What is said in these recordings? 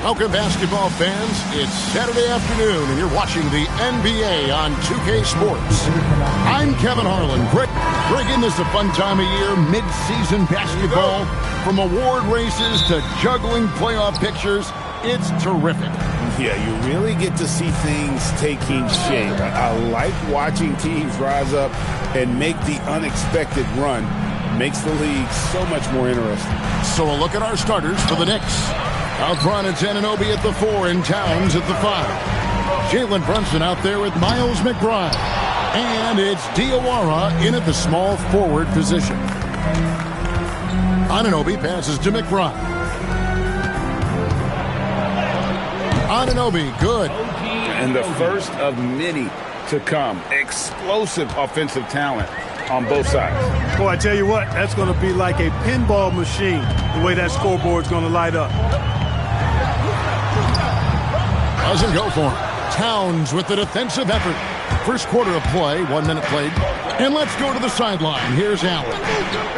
Welcome, basketball fans. It's Saturday afternoon, and you're watching the NBA on 2K Sports. I'm Kevin Harlan. Bringing this a fun time of year, mid-season basketball, from award races to juggling playoff pictures. It's terrific. Yeah, you really get to see things taking shape. I like watching teams rise up and make the unexpected run. Makes the league so much more interesting. So a look at our starters for the Knicks. Out front, it's Anunoby at the 4 and Towns at the 5. Jalen Brunson out there with Miles McBride. And it's Diawara in at the small forward position. Anunoby passes to McBride. Anunoby, good. And the first of many to come. Explosive offensive talent on both sides. Boy, I tell you what, that's going to be like a pinball machine, the way that scoreboard's going to light up. Doesn't go for him. Towns with the defensive effort. First quarter of play, 1 minute played. And let's go to the sideline. Here's Allen.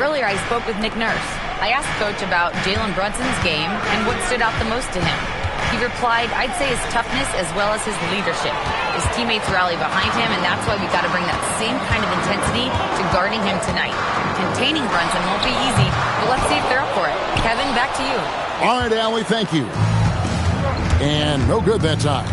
Earlier, I spoke with Nick Nurse. I asked Coach about Jalen Brunson's game and what stood out the most to him. He replied, I'd say his toughness as well as his leadership. His teammates rally behind him, and that's why we got to bring that same kind of intensity to guarding him tonight. Containing Brunson won't be easy, but let's see if they're up for it. Kevin, back to you. All right, Allie, thank you. And no good that time.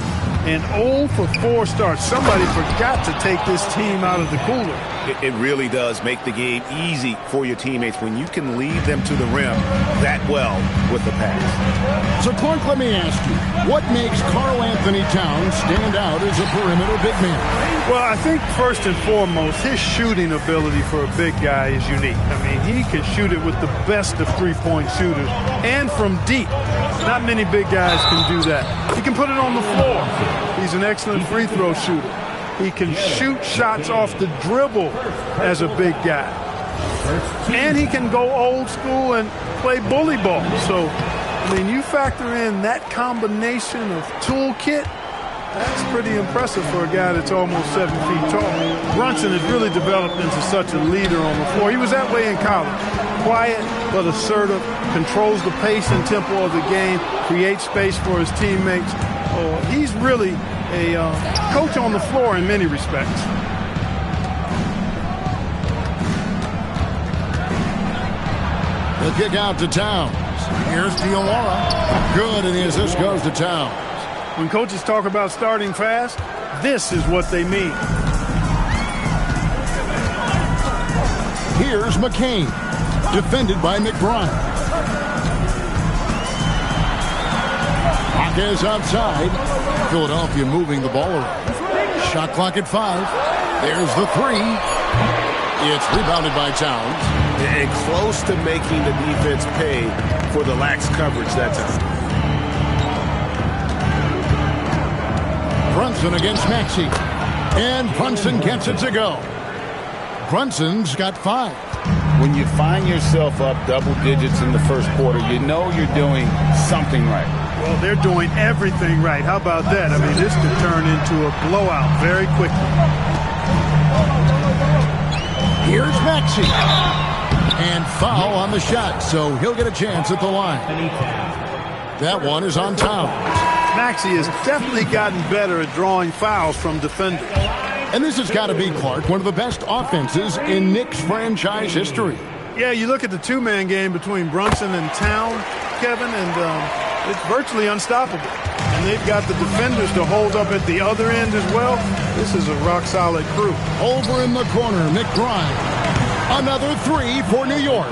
An 0 for 4 start. Somebody forgot to take this team out of the cooler. It really does make the game easy for your teammates when you can lead them to the rim that well with the pass. So, Clark, let me ask you, what makes Karl Anthony Towns stand out as a perimeter big man? Well, I think first and foremost, his shooting ability for a big guy is unique. I mean, he can shoot it with the best of three-point shooters and from deep. Not many big guys can do that. He can put it on the floor. He's an excellent free throw shooter. He can shoot shots off the dribble as a big guy. And he can go old school and play bully ball. So, I mean, you factor in that combination of toolkit, that's pretty impressive for a guy that's almost 7 feet tall. Brunson has really developed into such a leader on the floor. He was that way in college. Quiet but assertive, controls the pace and tempo of the game, creates space for his teammates. He's really a coach on the floor in many respects. The kick out to Towns. Here's Diawara. Good, and the assist goes to Towns. When coaches talk about starting fast, this is what they mean. Here's McCain. Defended by McBride. Is outside. Philadelphia moving the ball around. Shot clock at 5. There's the 3. It's rebounded by Towns. And close to making the defense pay for the lax coverage that time. Brunson against Maxey. And Brunson gets it to go. Brunson's got 5. When you find yourself up double digits in the first quarter, you know you're doing something right. Well, they're doing everything right. How about that? I mean, this could turn into a blowout very quickly. Here's Maxey. And foul on the shot, so he'll get a chance at the line. That one is on Towns. Maxey has definitely gotten better at drawing fouls from defenders. And this has got to be, Clark, one of the best offenses in Knicks franchise history. Yeah, you look at the two-man game between Brunson and Towns, Kevin, and it's virtually unstoppable. And they've got the defenders to hold up at the other end as well. This is a rock-solid crew. Over in the corner, McBride. Another 3 for New York.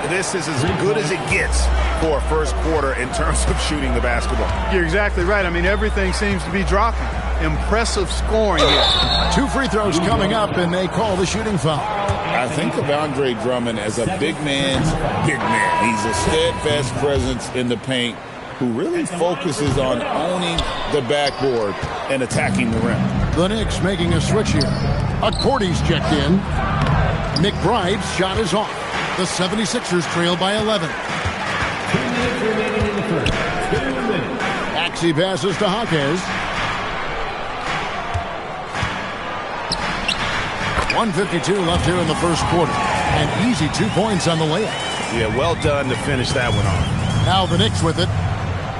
This is as good as it gets for a first quarter in terms of shooting the basketball. You're exactly right. I mean, everything seems to be dropping. Impressive scoring here. 2 free throws coming up, and they call the shooting foul. I think of Andre Drummond as a big man's big man. He's a steadfast presence in the paint who really focuses on owning the backboard and attacking the rim. The Knicks making a switch here. Accordy's checked in. McBride's shot is off. The 76ers trail by 11. Maxey passes to Hawkes. 1:52 left here in the first quarter. And easy 2 points on the layup. Yeah, well done to finish that one off. Now the Knicks with it.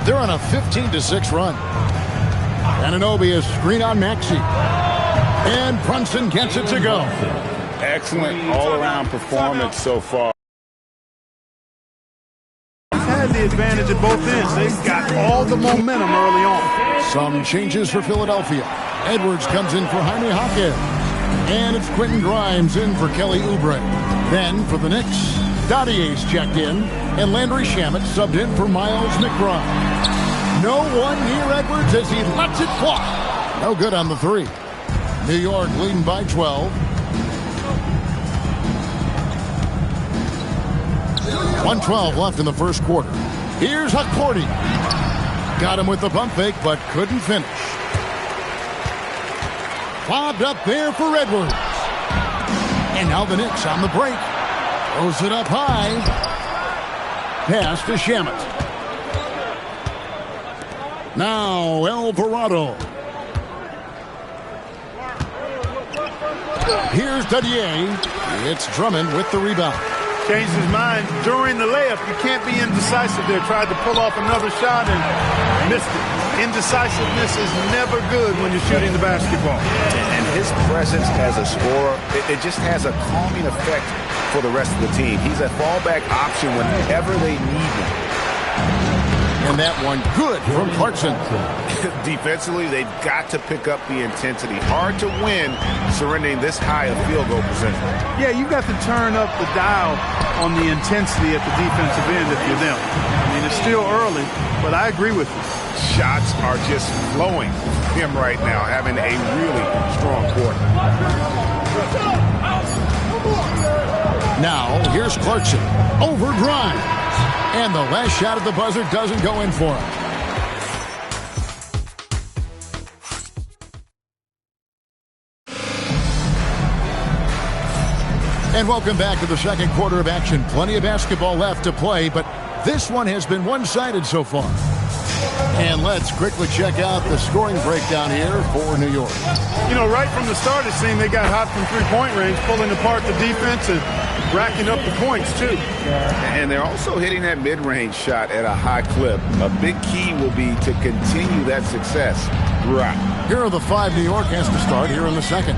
They're on a 15-6 run. Anunoby is screen on Maxey. And Brunson gets it to go. Excellent all-around performance so far. He's had the advantage at both ends. They've got all the momentum early on. Some changes for Philadelphia. Edwards comes in for Jaime Jaquez. And it's Quentin Grimes in for Kelly Oubre. Then for the Knicks, Dottier's checked in, and Landry Shamet subbed in for Miles McBride. No one near Edwards as he lets it fly. No good on the three. New York leading by 12. 1:12 left in the first quarter. Here's Hakordi. Got him with the pump fake, but couldn't finish. Lobbed up there for Edwards. And now the Knicks on the break. Throws it up high. Pass to Shamet. Now Alvarado. Here's Dadier. It's Drummond with the rebound. Changed his mind during the layup. You can't be indecisive there. Tried to pull off another shot and missed it. Indecisiveness is never good when you're shooting the basketball. And his presence as a scorer, it just has a calming effect for the rest of the team. He's a fallback option whenever they need him. And that one good from Clarkson. Defensively, they've got to pick up the intensity. Hard to win surrendering this high a field goal percentage. Yeah, you've got to turn up the dial on the intensity at the defensive end if you're them. I mean, it's still early, but I agree with you. Shots are just flowing from him right now, having a really strong quarter. Now, here's Clarkson. Over Grimes. And the last shot at the buzzer doesn't go in for him. And welcome back to the second quarter of action. Plenty of basketball left to play, but this one has been one-sided so far. And let's quickly check out the scoring breakdown here for New York. You know, right from the start, it seemed they got hot from three-point range, pulling apart the defense and racking up the points, too. And they're also hitting that mid-range shot at a high clip. A big key will be to continue that success throughout. Here are the five New York has to start here in the second.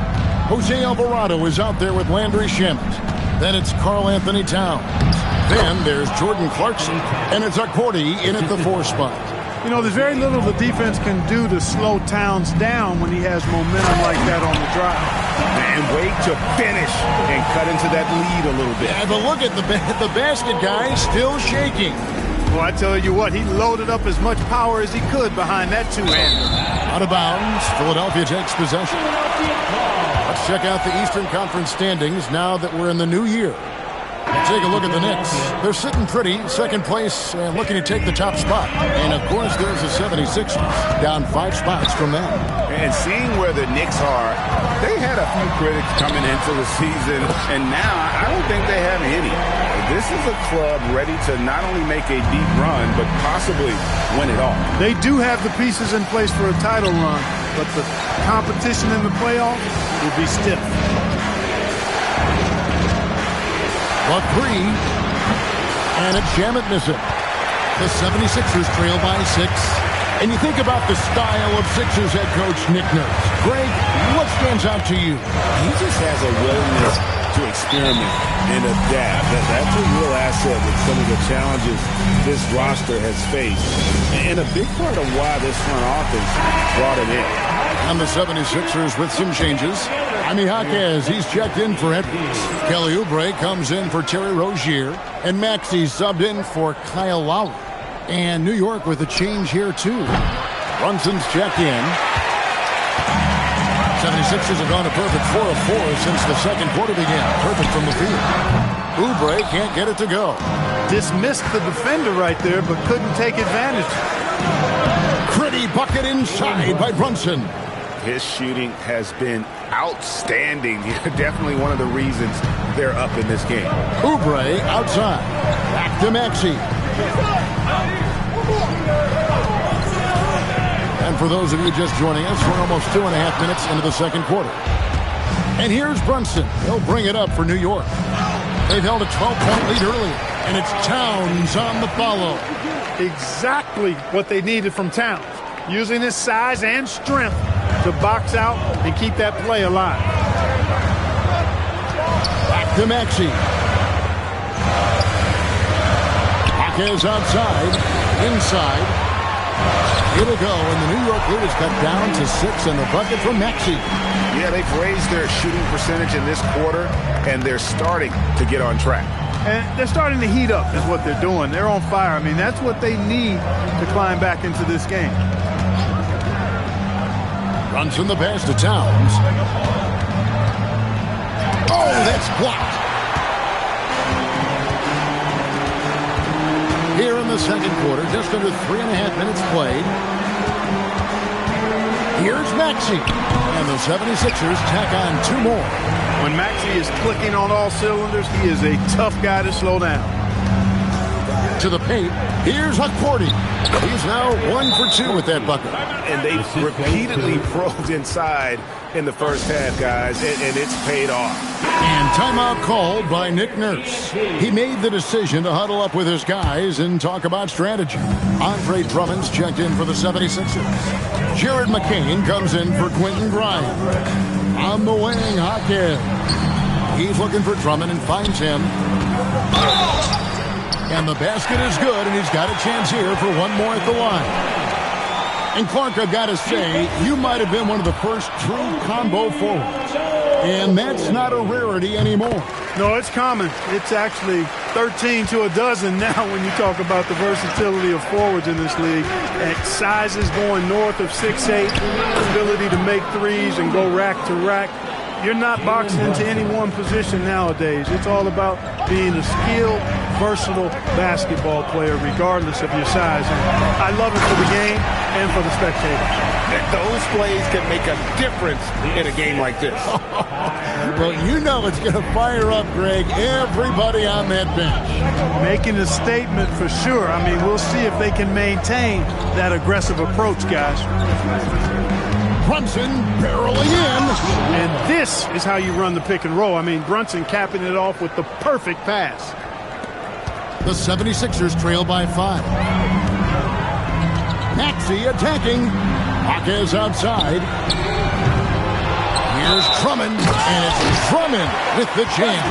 Jose Alvarado is out there with Landry Shamet. Then it's Karl Anthony Towns. Then there's Jordan Clarkson. And it's Hakordi in at the 4 spot. You know, there's very little the defense can do to slow Towns down when he has momentum like that on the drive. And wait to finish and cut into that lead a little bit. Yeah, but look at the basket guy still shaking. Well, I tell you what, he loaded up as much power as he could behind that two-hander. Out of bounds, Philadelphia takes possession. Let's check out the Eastern Conference standings now that we're in the new year. Take a look at the Knicks. They're sitting pretty, second place, and looking to take the top spot. And, of course, there's the 76ers, down 5 spots from them. And seeing where the Knicks are, they had a few critics coming into the season, and now I don't think they have any. This is a club ready to not only make a deep run, but possibly win it all. They do have the pieces in place for a title run, but the competition in the playoffs will be stiff. But 3, and it's Shamet missing. The 76ers trail by 6. And you think about the style of Sixers head coach Nick Nurse. Greg, what stands out to you? He just has a willingness to experiment and adapt. That's a real asset with some of the challenges this roster has faced. And a big part of why this front office brought him in. And the 76ers with some changes. Jaime Jaquez, he's checked in for Edwards. Kelly Oubre comes in for Terry Rozier. And Maxey subbed in for Kyle Lowry. And New York with a change here, too. Brunson's checked in. 76ers have gone a perfect 4 of 4 since the second quarter began. Perfect from the field. Oubre can't get it to go. Dismissed the defender right there, but couldn't take advantage. Pretty bucket inside by Brunson. His shooting has been outstanding. Definitely one of the reasons they're up in this game. Oubre outside. Back to Maxey. And for those of you just joining us, we're almost 2.5 minutes into the second quarter. And here's Brunson. He'll bring it up for New York. They've held a 12-point lead earlier, and it's Towns on the follow. exactly what they needed from Towns, using his size and strength to box out and keep that play alive. Back to Maxey. Is outside, inside. It'll go, and the New York lead is cut down to 6, and the bucket from Maxey. Yeah, they've raised their shooting percentage in this quarter, and they're starting to get on track. And they're starting to heat up is what they're doing. They're on fire. I mean, that's what they need to climb back into this game. Runs from the pass to Towns. Oh, that's blocked. Here in the second quarter, just under 3.5 minutes played. Here's Maxey. And the 76ers tack on 2 more. When Maxey is clicking on all cylinders, he is a tough guy to slow down. To the paint, here's Hukporti. He's now 1 for 2 with that bucket. And they repeatedly probed inside in the first half, guys, and it's paid off. And timeout called by Nick Nurse. He made the decision to huddle up with his guys and talk about strategy. Andre Drummond's checked in for the 76ers. Jared McCain comes in for Quentin Grimes. On the wing, Hawkins. He's looking for Drummond and finds him. And the basket is good, and he's got a chance here for one more at the line. And Clark, I've got to say, you might have been one of the first true combo forwards. And that's not a rarity anymore. No, it's common. It's actually 13 to a dozen now when you talk about the versatility of forwards in this league. At sizes going north of 6'8", ability to make threes and go rack to rack. You're not boxed into any one position nowadays. It's all about being a skilled, versatile basketball player regardless of your size. And I love it for the game and for the spectators. Those plays can make a difference in a game like this. Well, you know it's going to fire up, Greg, everybody on that bench. Making a statement for sure. I mean, we'll see if they can maintain that aggressive approach, guys. Brunson barreling in. And this is how you run the pick and roll. I mean, Brunson capping it off with the perfect pass. The 76ers trail by 5. Maxey attacking. Hawkins outside. Here's Drummond, and it's Drummond with the jam.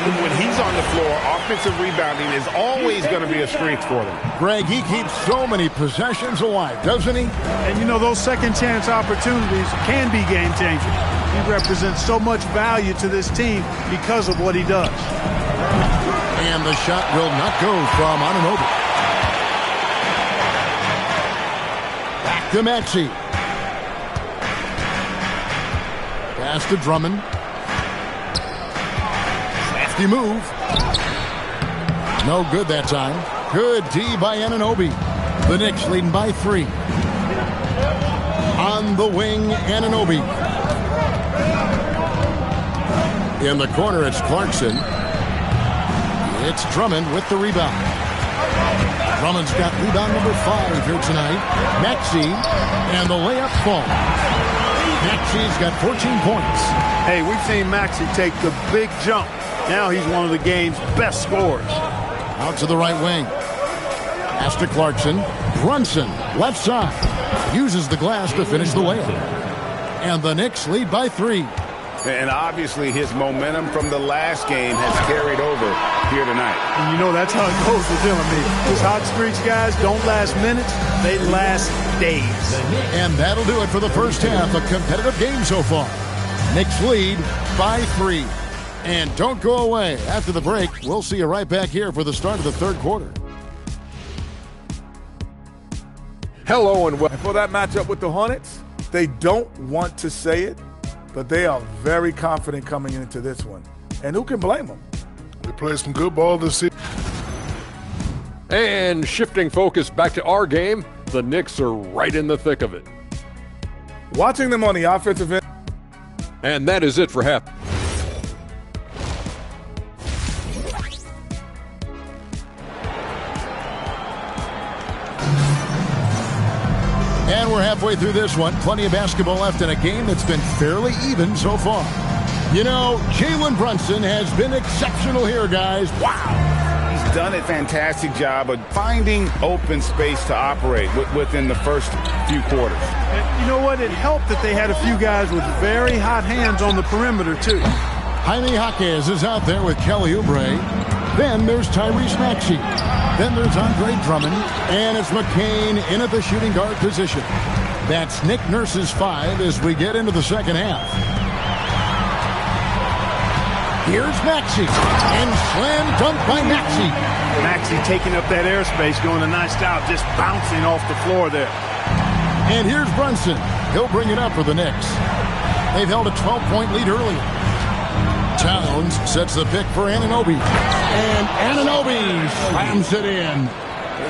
When he's on the floor, offensive rebounding is always going to be a strength for them. Greg, he keeps so many possessions alive, doesn't he? And you know, those second chance opportunities can be game changers. He represents so much value to this team because of what he does. And the shot will not go from Anunoby. Back to Maxey. Pass to Drummond. Crafty move. No good that time. Good D by Anunoby. The Knicks leading by 3. On the wing, Anunoby. In the corner, it's Clarkson. It's Drummond with the rebound. Drummond's got rebound number 5 here tonight. Maxey, and the layup falls. Maxey's got 14 points. Hey, we've seen Maxey take the big jump. Now he's one of the game's best scorers. Out to the right wing. Pass to Clarkson. Brunson, left side. Uses the glass to finish the layup. And the Knicks lead by 3. And obviously his momentum from the last game has carried over here tonight. And you know that's how it goes with him. I mean, those hot streaks, guys, don't last minutes. They last days. And that'll do it for the first half. A competitive game so far. Knicks lead by 3. And don't go away. After the break, we'll see you right back here for the start of the third quarter. Hello and welcome. For that matchup with the Hornets, they don't want to say it, but they are very confident coming into this one. And who can blame them? They played some good ball this season. And shifting focus back to our game, the Knicks are right in the thick of it. Watching them on the offensive end. And that is it for half. And we're halfway through this one. Plenty of basketball left in a game that's been fairly even so far. You know, Jalen Brunson has been exceptional here, guys. Wow. He's done a fantastic job of finding open space to operate within the first few quarters. And you know what? It helped that they had a few guys with very hot hands on the perimeter, too. Jaime Jaquez is out there with Kelly Oubre. Then there's Tyrese Maxey. Then there's Andre Drummond. And it's McCain in at the shooting guard position. That's Nick Nurse's 5 as we get into the second half. Here's Maxey. And slam dunk by Maxey. Maxey taking up that airspace, doing a nice job just bouncing off the floor there. And here's Brunson. He'll bring it up for the Knicks. They've held a 12-point lead earlier. Towns sets the pick for Anunoby. And Anunoby slams it in.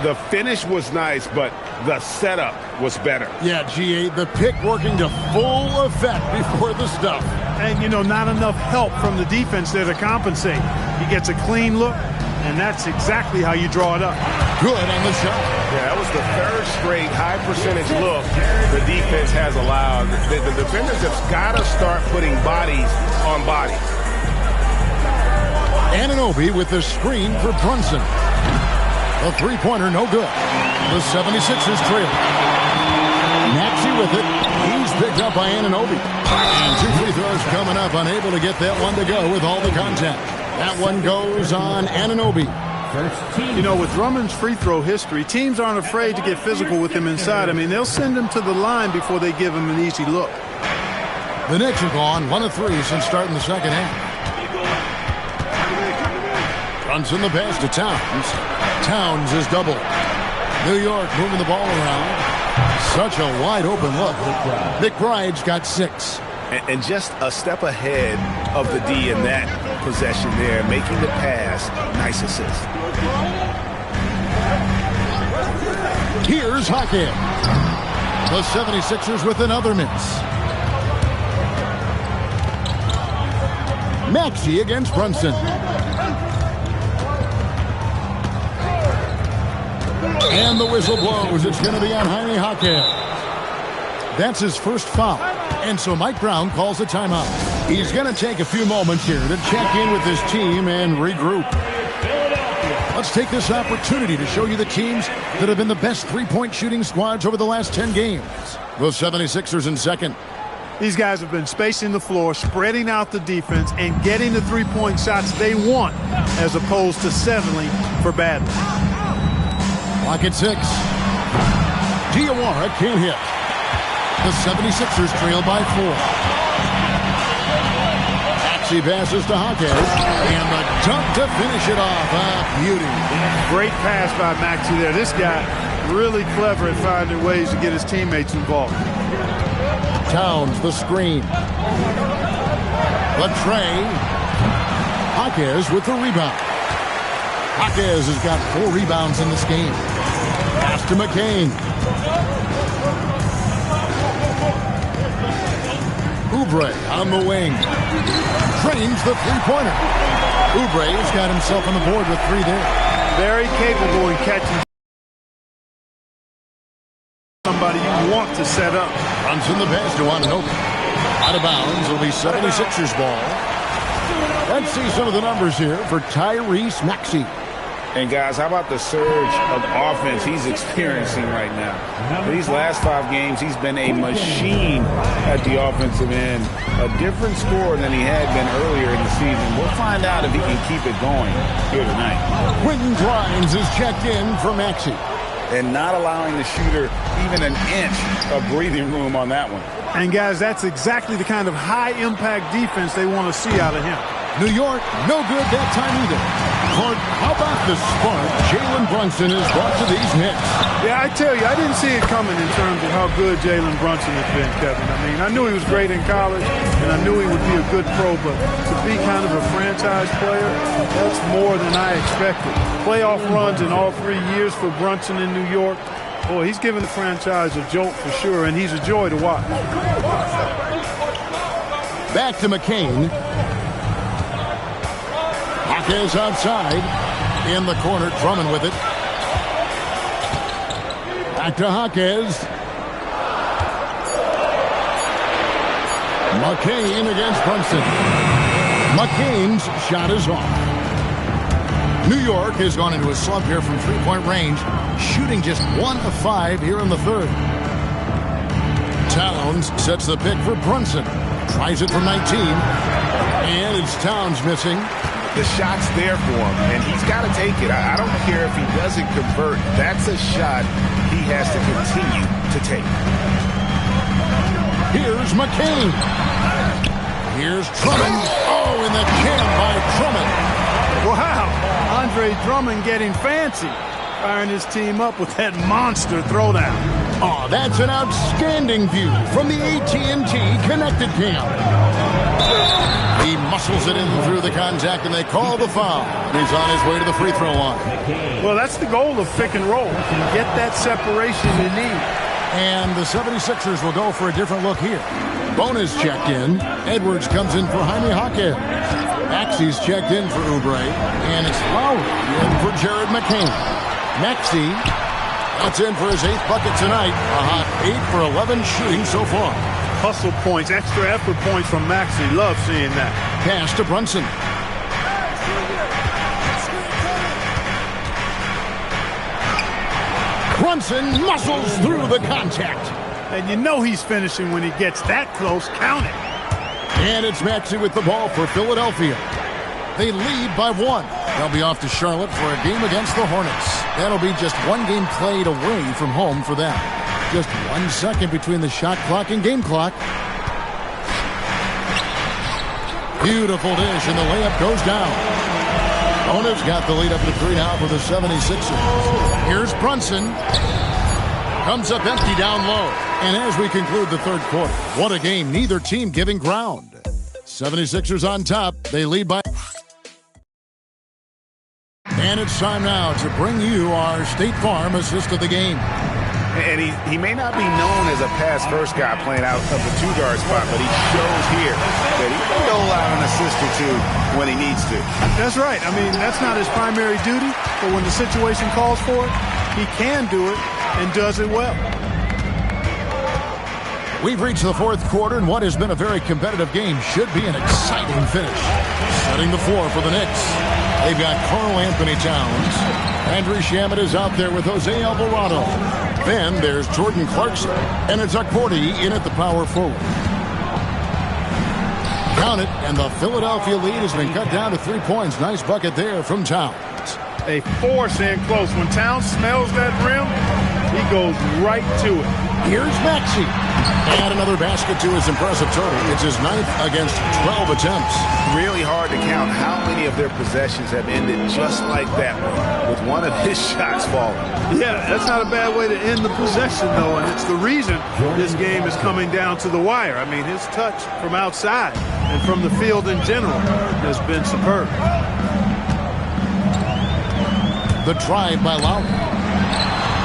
The finish was nice, but the setup was better. Yeah, G8, the pick working to full effect before the stuff. And, you know, not enough help from the defense there to compensate. He gets a clean look, and that's exactly how you draw it up. Good on the shot. Yeah, that was the third straight high-percentage look the defense has allowed. The defenders have got to start putting bodies on bodies. Anunoby with the screen for Brunson. A three-pointer, no good. The 76ers trail. Maxey with it. He's picked up by Anunoby. And 2 free throws coming up. Unable to get that one to go with all the contact. That one goes on Anunoby. You know, with Drummond's free throw history, teams aren't afraid to get physical with him inside. I mean, they'll send him to the line before they give him an easy look. The Knicks have gone 1 of 3 since starting the second half. Brunson the pass to Towns. Towns is double. New York moving the ball around. Such a wide open look. McBride's got 6. And just a step ahead of the D in that possession there, making the pass. Nice assist. Here's Jaquez. The 76ers with another miss. Maxey against Brunson. And the whistle blows. It's going to be on Jaime Jaquez. That's his first foul. And so Mike Brown calls a timeout. He's going to take a few moments here to check in with his team and regroup. Let's take this opportunity to show you the teams that have been the best three-point shooting squads over the last 10 games. The 76ers in second. These guys have been spacing the floor, spreading out the defense, and getting the three-point shots they want as opposed to settling for bad ones. Clock at 6. Diawara can't hit. The 76ers trail by 4. Maxey passes to Jaquez. And the dunk to finish it off. Beauty. Great pass by Maxey there. This guy really clever at finding ways to get his teammates involved. Towns the screen. Latrey. Jaquez with the rebound. Jaquez has got 4 rebounds in this game. Pass to McCain. Oubre on the wing. Drains the three-pointer. Oubre's got himself on the board with 3 there. Very capable in catching somebody you want to set up. Runs in the pass to Anunoby. Out of bounds. It'll be 76ers ball. Let's see some of the numbers here for Tyrese Maxey. And, guys, how about the surge of offense he's experiencing right now? These last 5 games, he's been a machine at the offensive end. A different scorer than he had been earlier in the season. We'll find out if he can keep it going here tonight. Quentin Grimes is checked in for Maxey. And not allowing the shooter even an inch of breathing room on that one. And, guys, that's exactly the kind of high-impact defense they want to see out of him. New York, no good that time either. Clark, how about the spark Jalen Brunson has brought to these Knicks? Yeah, I tell you, I didn't see it coming in terms of how good Jalen Brunson has been, Kevin. I mean, I knew he was great in college, and I knew he would be a good pro, but to be kind of a franchise player, that's more than I expected. Playoff runs in all 3 years for Brunson in New York. Boy, he's given the franchise a jolt for sure, and he's a joy to watch. Back to McCain. Jaquez outside. In the corner, Drummond with it. Back to Jaquez. McCain against Brunson. McCain's shot is off. New York has gone into a slump here from three-point range, shooting just 1 of 5 here in the third. Towns sets the pick for Brunson. Tries it from 19. And it's Towns missing. The shot's there for him, and he's got to take it. I don't care if he doesn't convert. That's a shot he has to continue to take. Here's McCain. Here's Drummond. Oh, and the jam by Drummond. Wow, Andre Drummond getting fancy, firing his team up with that monster throwdown. Oh, that's an outstanding view from the AT&T Connected Cam. He muscles it in through the contact, and they call the foul. And he's on his way to the free throw line. Well, that's the goal of pick and roll. Get that separation you need. And the 76ers will go for a different look here. Bonus checked in. Edwards comes in for Jaime Jaquez. Maxey's checked in for Oubre. And it's Lowry in for Jared McCain. Maxey, that's in for his 8th bucket tonight. A hot 8 for 11 shooting so far. Hustle points, extra effort points from Maxey. Love seeing that. Pass to Brunson. Brunson muscles through the contact. And you know he's finishing when he gets that close. Count it. And it's Maxey with the ball for Philadelphia. They lead by 1. They'll be off to Charlotte for a game against the Hornets. That'll be just 1 game played away from home for them. Just 1 second between the shot clock and game clock. Beautiful dish, and the layup goes down. Ona's got the lead up to 3 now for the 76ers. Here's Brunson. Comes up empty down low. And as we conclude the third quarter, what a game. Neither team giving ground. 76ers on top. They lead by... And it's time now to bring you our State Farm assist of the game. And he may not be known as a pass-first guy playing out of the 2-guard spot, but he shows here that he can dole out an assist or 2 when he needs to. That's right. I mean, that's not his primary duty, but when the situation calls for it, he can do it and does it well. We've reached the fourth quarter, and what has been a very competitive game should be an exciting finish. Setting the floor for the Knicks. They've got Karl Anthony Towns. Andrew Shamet is out there with Jose Alvarado. Then there's Jordan Clarkson, and it's Akporti in at the power forward. Count it, and the Philadelphia lead has been cut down to 3 points. Nice bucket there from Towns. They force in close. When Towns smells that rim, he goes right to it. Here's Maxey. And another basket to his impressive total. It's his 9th against 12 attempts. Really hard to count how many of their possessions have ended just like that one, with one of his shots falling. Yeah, that's not a bad way to end the possession, though, and it's the reason this game is coming down to the wire. I mean, his touch from outside and from the field in general has been superb. The drive by Lowry.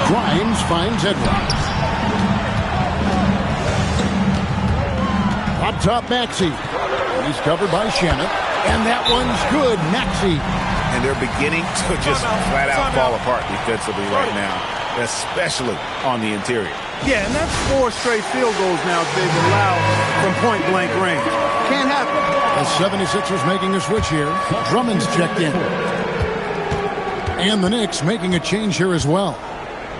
Grimes finds Edwards. Up top, Maxey. He's covered by Shamet. And that one's good. Maxey. And they're beginning to just flat out fall apart defensively right now, especially on the interior. Yeah, and that's 4 straight field goals now they've allowed from point-blank range. Can't happen. The 76ers making a switch here. Drummond's checked in. And the Knicks making a change here as well.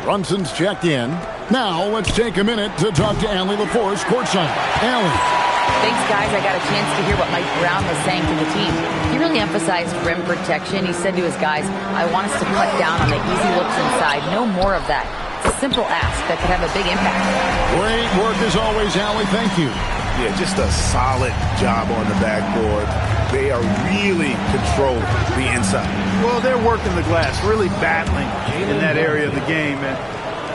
Brunson's checked in. Now let's take a minute to talk to Allie LaForce courtside. Allie. Thanks, guys. I got a chance to hear what Mike Brown was saying to the team. He really emphasized rim protection. He said to his guys, I want us to cut down on the easy looks inside. No more of that. It's a simple ask that could have a big impact. Great work as always, Allie. Thank you. Yeah, just a solid job on the backboard. They are really controlling the inside. Well, they're working the glass, really battling in that area of the game, and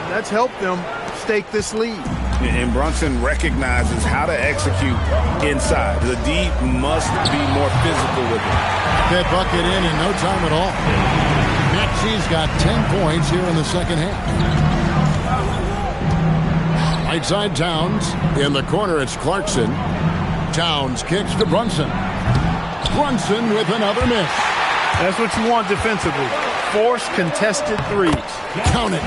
that's helped them stake this lead. And Brunson recognizes how to execute inside. The D must be more physical with it. That bucket in no time at all. Maxey's got 10 points here in the second half. Right side Towns. In the corner, it's Clarkson. Towns kicks to Brunson. Brunson with another miss. That's what you want defensively. Force contested threes. Count it.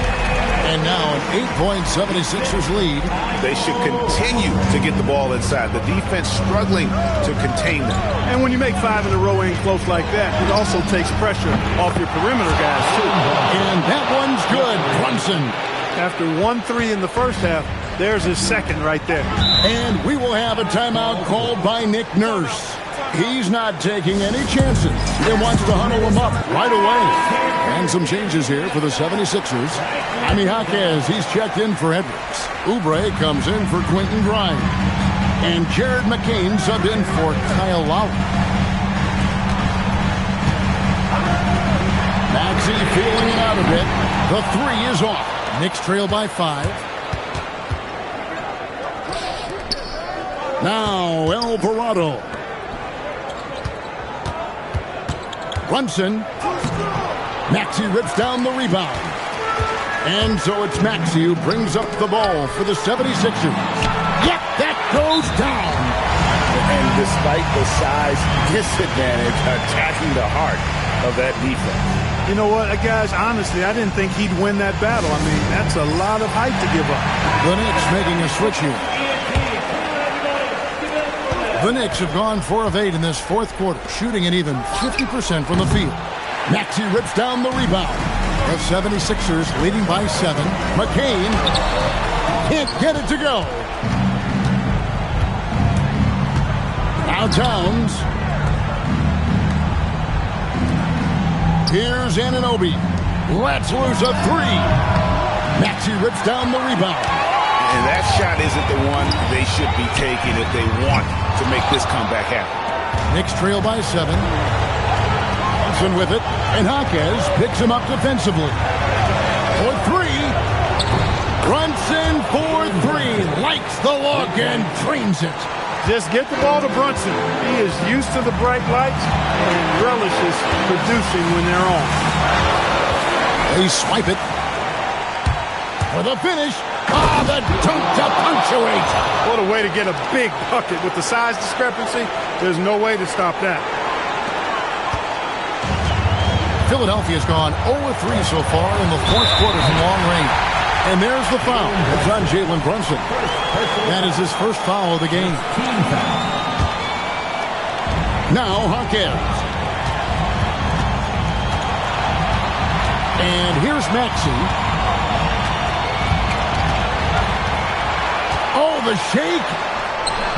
And now an 8-point 76ers lead. They should continue to get the ball inside. The defense struggling to contain them. And when you make 5 in a row in close like that, it also takes pressure off your perimeter guys, too. And that one's good. Brunson. After 1-3 in the first half, there's his second right there. And we will have a timeout called by Nick Nurse. He's not taking any chances. He wants to huddle them up right away. And some changes here for the 76ers. Jaime Jaquez, he's checked in for Edwards. Oubre comes in for Quentin Grimes. And Jared McCain subbed in for Kyle Lowry. Maxey feeling it out a bit. The 3 is off. Knicks trail by 5. Now Alvarado. Brunson. Maxey rips down the rebound. And so it's Maxey who brings up the ball for the 76ers. Yep, that goes down. And despite the size disadvantage, attacking the heart of that defense. You know what, guys, honestly, I didn't think he'd win that battle. I mean, that's a lot of height to give up. The Knicks making a switch here. The Knicks have gone 4 of 8 in this fourth quarter, shooting an even 50% from the field. Maxey rips down the rebound. The 76ers leading by 7. McCain can't get it to go. Now Towns. Here's Anunoby. Let's lose a 3. Maxey rips down the rebound. And that shot isn't the one they should be taking if they want to make this comeback happen. Knicks trail by 7. Brunson with it, and Jaquez picks him up defensively. For 3. Brunson for 3. Lights the look and drains it. Just get the ball to Brunson. He is used to the bright lights and relishes producing when they're on. They swipe it. For the finish. Ah, the dunk to punctuate. What a way to get a big bucket with the size discrepancy. There's no way to stop that. Philadelphia's gone 0-3 so far in the fourth quarter from long range. And there's the foul. It's on Jalen Brunson. That is his first foul of the game. Now Jaquez. And here's Maxey. Oh, the shake.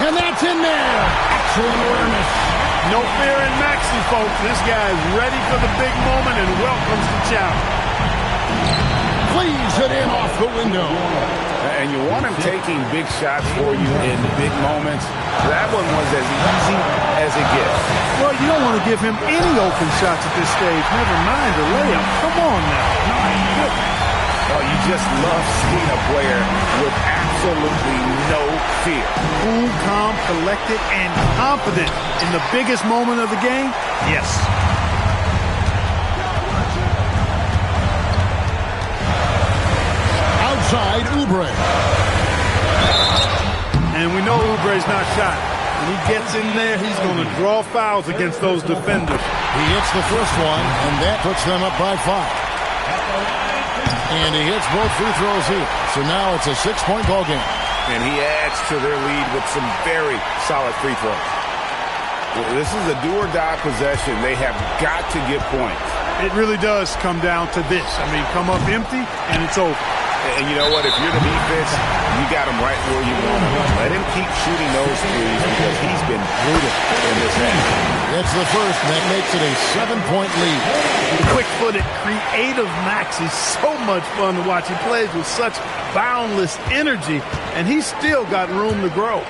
And that's in there. Excellent awareness. No fear in Maxey, folks. This guy is ready for the big moment and welcomes the challenge. Flees it in off the window. And you want him taking big shots for you in big moments. That one was as easy as it gets. Well, you don't want to give him any open shots at this stage. Never mind a layup. Come on now. My goodness. Well, you just love seeing a player with absolutely no fear. Cool, calm, collected, and confident in the biggest moment of the game? Yes. Outside, Oubre. And we know Oubre's not shot. When he gets in there, he's going to draw fouls against those defenders. He hits the first one, and that puts them up by 5. And he hits both free throws here. So now it's a 6-point ball game. And he adds to their lead with some very solid free throws. This is a do-or-die possession. They have got to get points. It really does come down to this. I mean, come up empty, and it's over. And you know what? If you're the defense, you got him right where you want him. Let him keep shooting those threes because he's been brutal in this half. It's the first, and that makes it a 7-point lead. Quick-footed, creative Max. He's so much fun to watch. He plays with such boundless energy, and he's still got room to grow.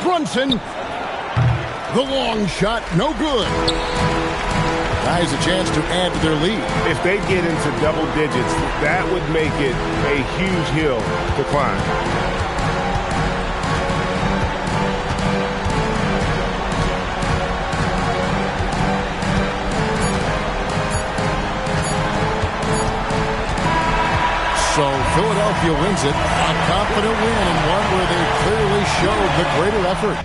Brunson, the long shot, no good. Guys a chance to add to their lead. If they get into double digits, that would make it a huge hill to climb. So Philadelphia wins it, a confident win and one where they clearly showed the greater effort.